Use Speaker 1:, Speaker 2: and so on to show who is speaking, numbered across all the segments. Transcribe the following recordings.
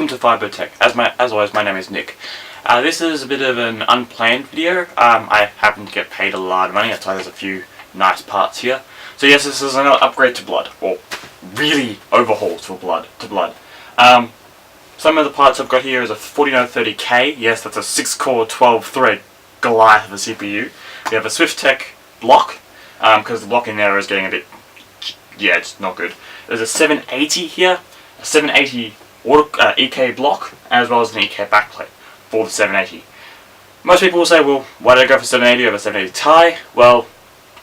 Speaker 1: welcome to Fiber Tech. As always, my name is Nick. This is a bit of an unplanned video. I happen to get paid a lot of money, that's why there's a few nice parts here. So yes, this is another upgrade to blood, or really overhaul to blood. Some of the parts I've got here is a 4930K. Yes, that's a 6-core 12-thread Goliath of a CPU. We have a SwiftTech block, because the block in there is getting a bit, yeah, it's not good. There's a 780 here, a 780 EK block, as well as an EK backplate for the 780. Most people will say, well, why did I go for 780 over 780 Ti? Well,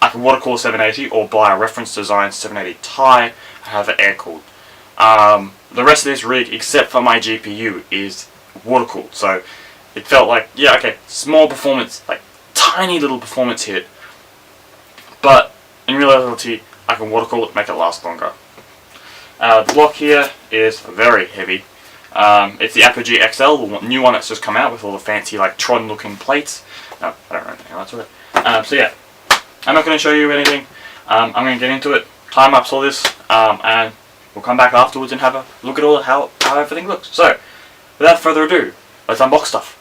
Speaker 1: I can water cool 780 or buy a reference design 780 Ti and have it air cooled. The rest of this rig, except for my GPU, is water cooled. So it felt like, yeah, okay, small performance, like tiny little performance hit, but in reality, I can water cool it, make it last longer. The block here is very heavy. It's the Apogee XL, the new one that's just come out with all the fancy like Tron looking plates. No, I don't know anything else with it. So yeah, I'm not going to show you anything. I'm going to get into it, time lapse all this, and we'll come back afterwards and have a look at how everything looks. So, without further ado, let's unbox stuff.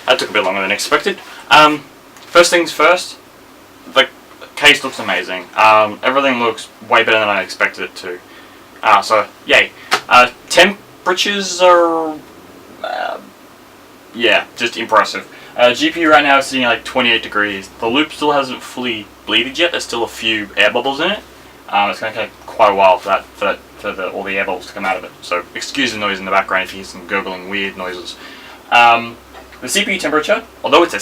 Speaker 1: That took a bit longer than expected. First things first, the case looks amazing. Everything looks way better than I expected it to. So yay. Temperatures are, yeah, just impressive. GPU right now is sitting at like 28 degrees. The loop still hasn't fully bleeded yet. There's still a few air bubbles in it. It's going to take quite a while for all the air bubbles to come out of it. So excuse the noise in the background if you hear some gurgling weird noises. The CPU temperature, although it's a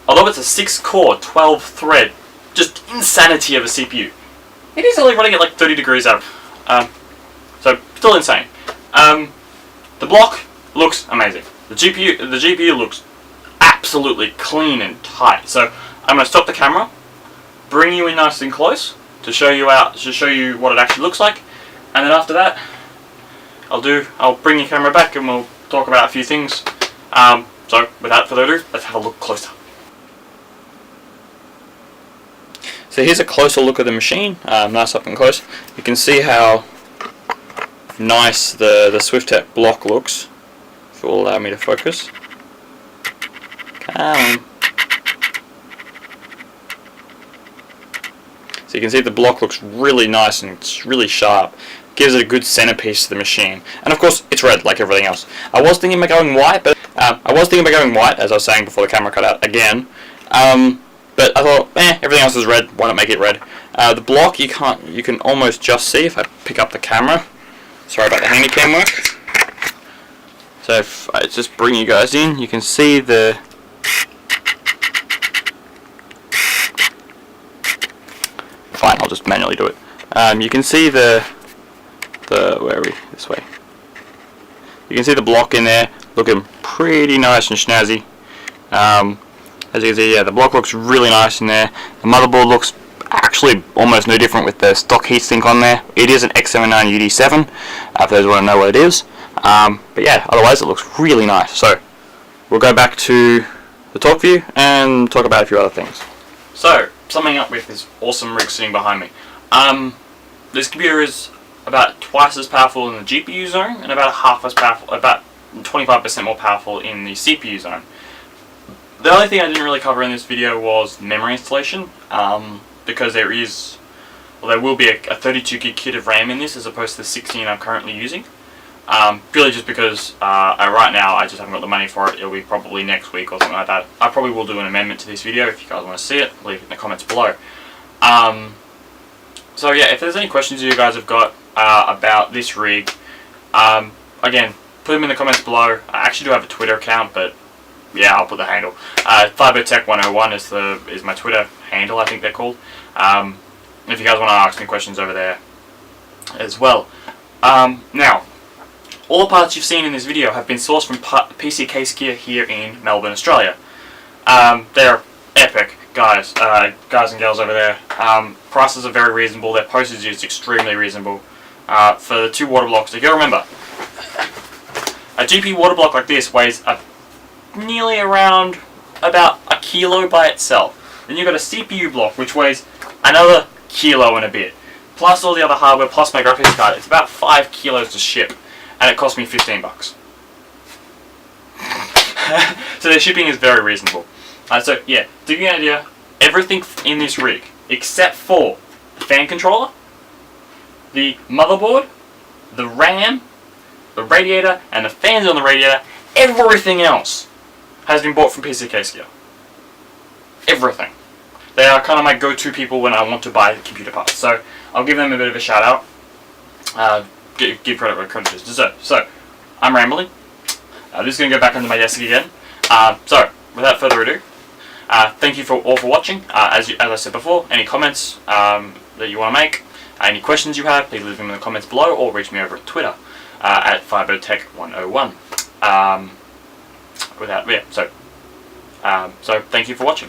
Speaker 1: although it's a 6-core, 12-thread, just insanity of a CPU, it is only running at like 30 degrees out. So still insane. The block looks amazing. The GPU looks absolutely clean and tight. So I'm going to stop the camera, bring you in nice and close to show you what it actually looks like, and then after that, I'll bring your camera back and we'll talk about a few things. So without further ado, let's have a look closer. So here's a closer look at the machine, nice up and close. You can see how nice the SwiftTech block looks. If it will allow me to focus. Come on. So you can see the block looks really nice and it's really sharp. Gives it a good centerpiece to the machine. And of course, it's red like everything else. I was thinking about going white, as I was saying before the camera cut out again. But I thought, everything else is red. Why not make it red? The block you can almost just see if I pick up the camera. Sorry about the handy cam work. So if I just bring you guys in, you can see the fine. I'll just manually do it. You can see where are we? This way. You can see the block in there, looking pretty nice and snazzy. As you can see, yeah, the block looks really nice in there. The motherboard looks actually almost no different with the stock heatsink on there. It is an X79 UD7, for those who want to know what it is. But yeah, otherwise it looks really nice. So we'll go back to the talk view and talk about a few other things. So summing up with this awesome rig sitting behind me. This computer is about twice as powerful in the GPU zone and about half as powerful, about 25% more powerful in the CPU zone. The only thing I didn't really cover in this video was memory installation, because there will be a 32 gig kit of RAM in this as opposed to the 16 I'm currently using. Purely just because right now I just haven't got the money for it. It'll be probably next week or something like that. I probably will do an amendment to this video. If you guys want to see it, leave it in the comments below. So yeah, if there's any questions you guys have got about this rig, again, put them in the comments below. I actually do have a Twitter account, but yeah, I'll put the handle. FiberTech101 is my Twitter handle, I think they're called. If you guys want to ask me questions over there as well. Now, all the parts you've seen in this video have been sourced from PC Case Gear here in Melbourne, Australia. They're epic, guys and girls over there. Prices are very reasonable. Their postage is extremely reasonable. For the 2 water blocks, you gotta remember, a GPU water block like this weighs nearly around about a kilo by itself. Then you've got a CPU block which weighs another kilo and a bit. Plus all the other hardware, plus my graphics card. It's about 5 kilos to ship. And it cost me 15 bucks. So their shipping is very reasonable. So yeah, to give you an idea, everything in this rig, except for the fan controller, the motherboard, the RAM, the radiator, and the fans on the radiator, everything else has been bought from PC Case Gear. Everything. They are kind of my go-to people when I want to buy computer parts. So I'll give them a bit of a shout out. Give credit where credit is deserved. So I'm rambling. This is going to go back onto my desk again. So without further ado, thank you all for watching. As I said before, any comments that you want to make, any questions you have, please leave them in the comments below or reach me over at Twitter at FiberTech101. So thank you for watching.